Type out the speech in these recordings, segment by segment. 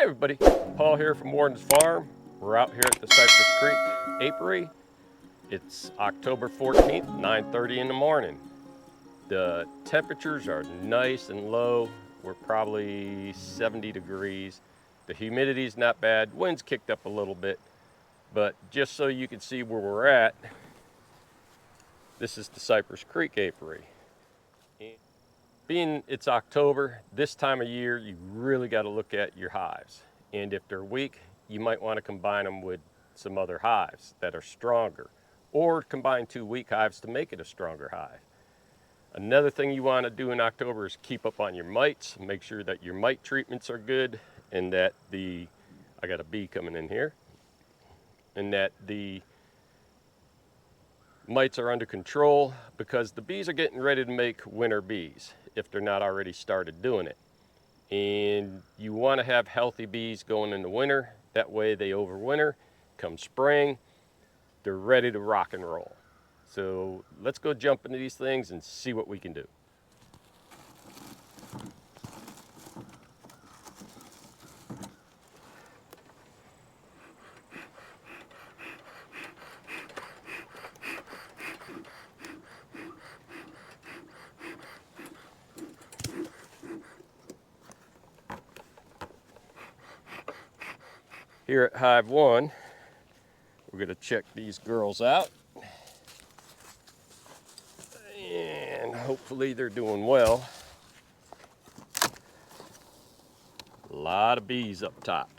Hey everybody, Paul here from Warden's Farm. We're out here at the Cypress Creek Apiary. It's October 14th, 9:30 in the morning. The temperatures are nice and low. We're probably 70 degrees. The humidity's not bad. Wind's kicked up a little bit, but just so you can see where we're at, this is the Cypress Creek Apiary. Being it's October, this time of year, you really got to look at your hives. And if they're weak, you might want to combine them with some other hives that are stronger, or combine two weak hives to make it a stronger hive. Another thing you want to do in October is keep up on your mites. Make sure that your mite treatments are good, and that I got a bee coming in here, and that the mites are under control, because the bees are getting ready to make winter bees if they're not already started doing it. And you want to have healthy bees going in the winter. That way they overwinter. Come spring, they're ready to rock and roll. So let's go jump into these things and see what we can do. Here at Hive 1, we're going to check these girls out, and hopefully they're doing well. A lot of bees up top.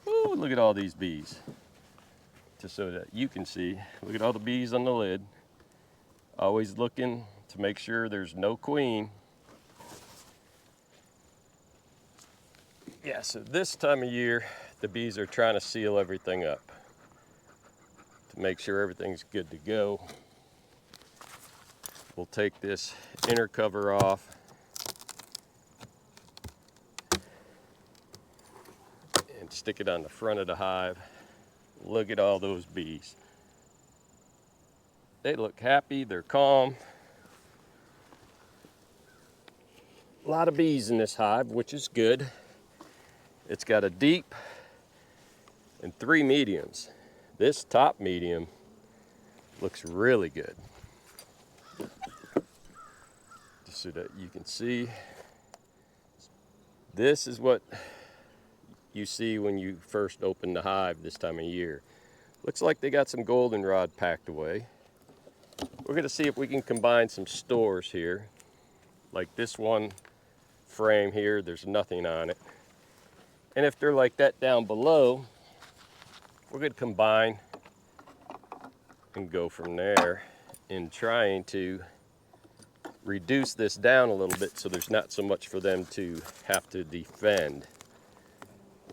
Ooh, look at all these bees. Just so that you can see, look at all the bees on the lid. Always looking to make sure there's no queen. Yeah, so this time of year, the bees are trying to seal everything up to make sure everything's good to go. We'll take this inner cover off and stick it on the front of the hive. Look at all those bees. They look happy, they're calm. A lot of bees in this hive, which is good. It's got a deep and 3 mediums. This top medium looks really good. Just so that you can see, this is what you see when you first open the hive this time of year. Looks like they got some goldenrod packed away. We're gonna see if we can combine some stores here. Like this one frame here, there's nothing on it. And if they're like that down below, we're going to combine and go from there in trying to reduce this down a little bit so there's not so much for them to have to defend.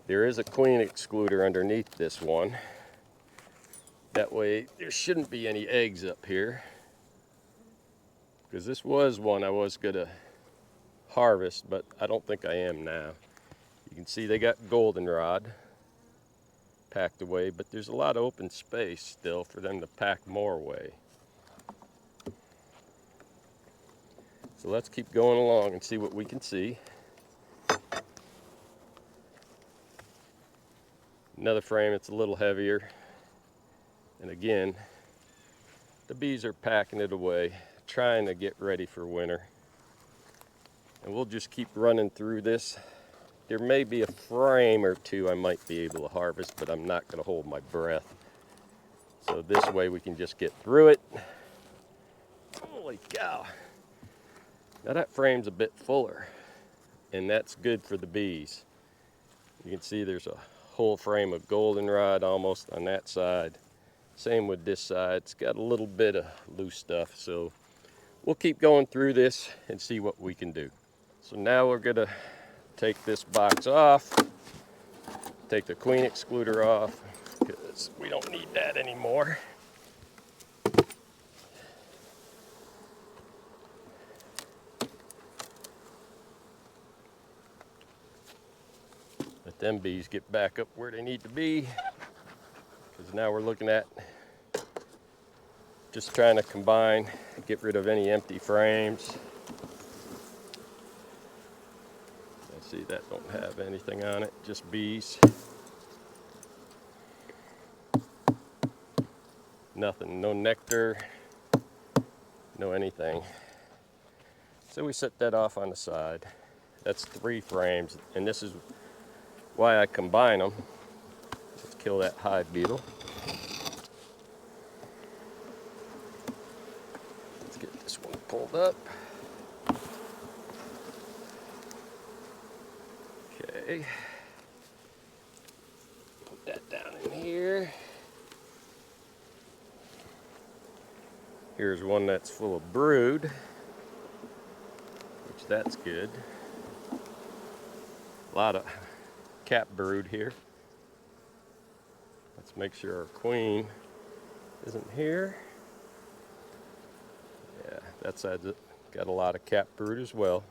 There is a queen excluder underneath this one. That way there shouldn't be any eggs up here, because this was one I was going to harvest, but I don't think I am now. You can see they got goldenrod packed away, but there's a lot of open space still for them to pack more away. So let's keep going along and see what we can see. Another frame, it's a little heavier. And again, the bees are packing it away, trying to get ready for winter. And we'll just keep running through this. There may be a frame or two I might be able to harvest, but I'm not going to hold my breath. So this way we can just get through it. Holy cow. Now that frame's a bit fuller, and that's good for the bees. You can see there's a whole frame of goldenrod almost on that side. Same with this side. It's got a little bit of loose stuff. So we'll keep going through this and see what we can do. So now we're going to take this box off, take the queen excluder off, because we don't need that anymore. Let them bees get back up where they need to be, because now we're looking at just trying to combine, get rid of any empty frames. See, that don't have anything on it, just bees. Nothing, no nectar, no anything. So we set that off on the side. That's 3 frames, and this is why I combine them. Let's kill that hive beetle. Let's get this one pulled up. Okay. Put that down in here. Here's one that's full of brood, which that's good. A lot of cap brood here. Let's make sure our queen isn't here. Yeah, that side's got a lot of cap brood as well.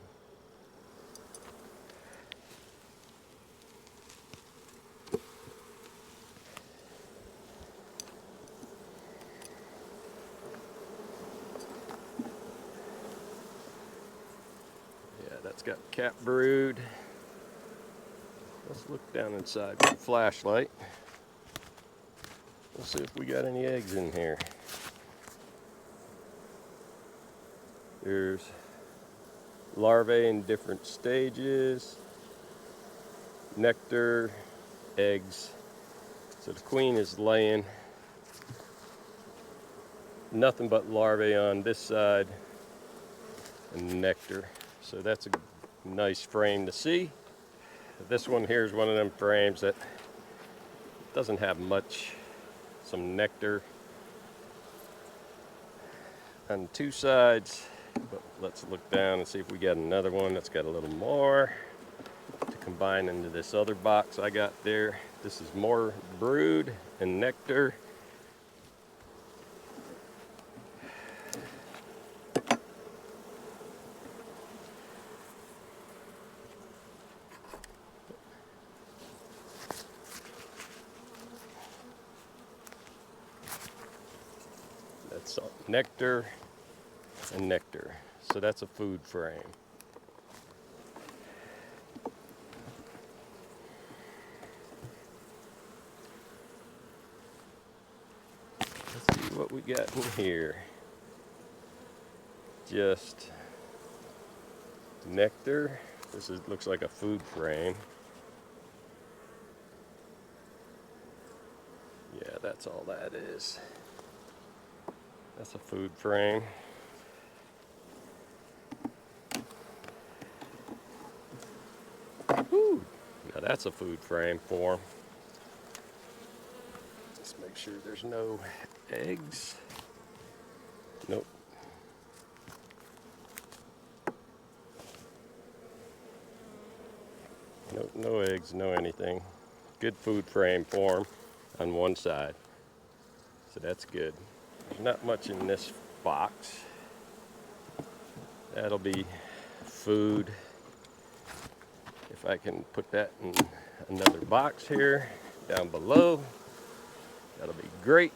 Yeah, that's got cap brood. Let's look down inside with a flashlight. We'll see if we got any eggs in here. There's larvae in different stages, nectar, eggs. So the queen is laying. Nothing but larvae on this side and nectar. So that's a nice frame to see. This one here is one of them frames that doesn't have much. Some nectar on 2 sides, but let's look down and see if we got another one that's got a little more to combine into this other box I got there. This is more brood and nectar. That's nectar and nectar. So that's a food frame. Let's see what we got in here. Just nectar. This looks like a food frame. Yeah, that's all that is. That's a food frame. Whew. Now that's a food frame for 'em. Let's make sure there's no eggs. Nope. Nope, no eggs, no anything. Good food frame for 'em on one side. So that's good. There's not much in this box. That'll be food. If I can put that in another box here down below, that'll be great.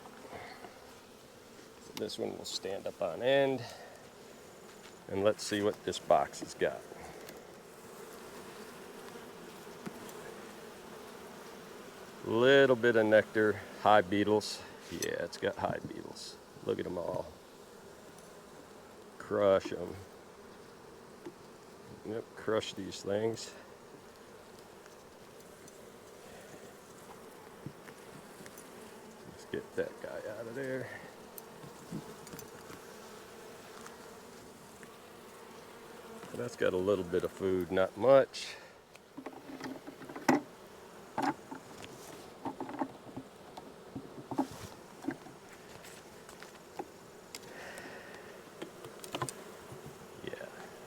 So this one will stand up on end. And let's see what this box has got. Little bit of nectar, hive beetles. Yeah, it's got hive beetles. Look at them all. Crush them. Yep, crush these things. Let's get that guy out of there. That's got a little bit of food, not much.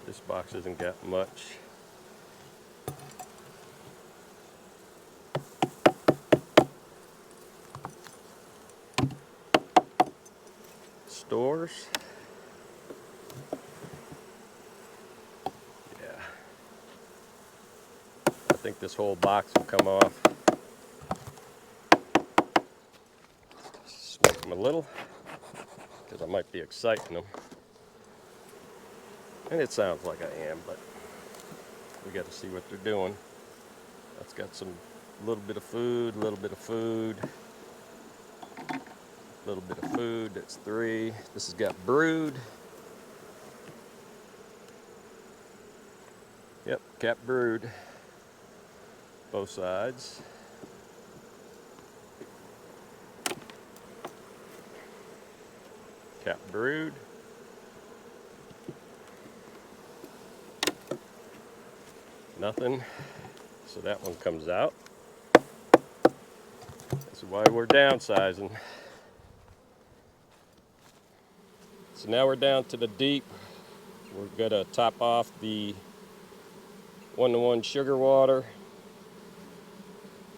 This box hasn't got much. Stores. Yeah. I think this whole box will come off. Smoke them a little, because I might be exciting them. And it sounds like I am, but We got to see what they're doing. That's got some little bit of food, little bit of food, little bit of food. That's 3. This has got brood. Yep, capped brood. Both sides. Capped brood. Nothing. So that one comes out. This is why we're downsizing. So now we're down to the deep. We're gonna top off the 1-to-1 sugar water.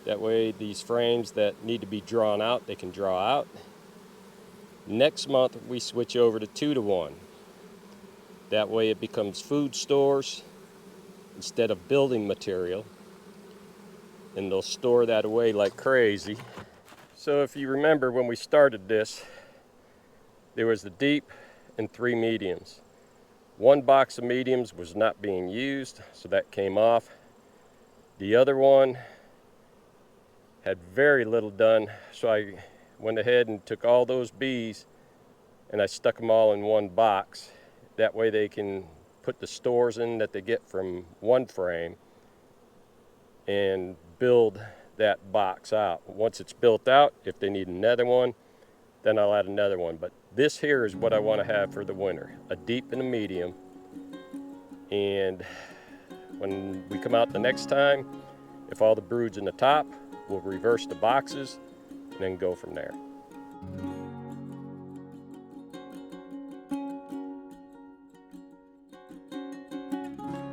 That way these frames that need to be drawn out, they can draw out. Next month we switch over to 2-to-1. That way it becomes food stores instead of building material. And they'll store that away like crazy. So if you remember when we started this, there was the deep and 3 mediums. 1 box of mediums was not being used, so that came off. The other one had very little done, so I went ahead and took all those bees and I stuck them all in 1 box. That way they can put the stores in that they get from 1 frame and build that box out. Once it's built out, if they need another one, then I'll add another one. But this here is what I want to have for the winter, a deep and a medium. And when we come out the next time, if all the brood's in the top, we'll reverse the boxes and then go from there.